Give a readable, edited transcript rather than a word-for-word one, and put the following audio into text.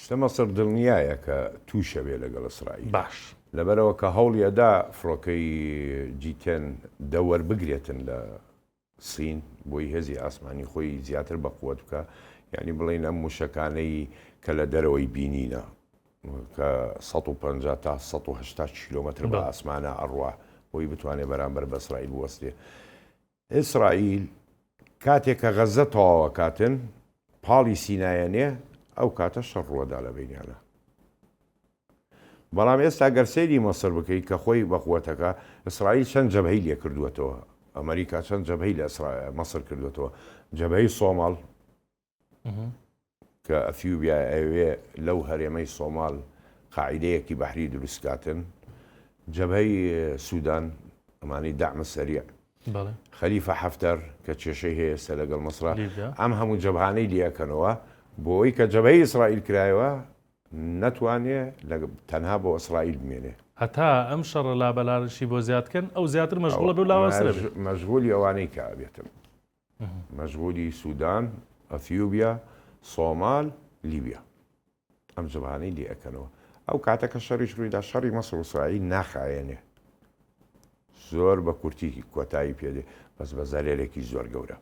شتە مەسر دڵنیایە کە تووشە بێ لەگەڵ ئیسرائیل باش لەبەرەوە کە هەوڵیەدا فڕۆکەی جیتێن دەوەربگرێتن لە سین بۆی هێزی ئاسمانی خۆی زیاتر بە قووەت بکە یعنی بڵێن ئەم موشەکانەی کە لە دەرەوەی بینینە کە 150 تا 180 کیلۆمەتر بە ئاسمانە ئەڕوا بۆی بتوانێت بەرامبەر بە ئیسرائیل بوەستێ. ئیسرائیل کاتێک کە غەزە تەواوە کاتن پاڵی سینایەنێ ئەو کاتە شەڕ ڕووەدا لە بینیانە. بەڵام ئێستا گەرسەیری مەسر بکەیت کە خۆی بەقووەتەکە ئیسرائیل چەند جەبهەی لێ کردووەتەوە ئەمریکا چەند جەبهەی لە مەسر کردوێتەوە جەبهەی سۆماڵ کە ئەفیوبیا ئەوێ لەو هەرێمەی سۆماڵ قاعیدەیەکی بەحری دروستکاتن جەبهەی سوودان ئەمانەی دەعمە سەریع خەلیفە حەفتەر کە کێشەی هەیە ئێستا لەگەڵ مەسرا ئەم هەموو جەبهانەی لێەکەنەوە بۆی کە جەبهەی ئیسرائیل کرایەوە نەتوانێت تەنها بۆ ئیسرائیل بمێنێ هەتا ئەم شەڕە لابەلارشی بۆ زیادکەن ئەو زیاتر مەشغوڵە بێ لاوەسرە مەشغولی ئەوانەی کە ئابێتم مەشغولی سوودان ئەفیوبیا سۆمال لیبیا ئەم جەبهانەی لێەکەنەوە ئەو کاتەکە شەڕیش ڕوویدا شەڕی مەسر و ئیسرائیل ناخایێنێ زۆر بە کورتی کۆتایی پێدێ بەس بە زەرێرێکی زۆر گەورە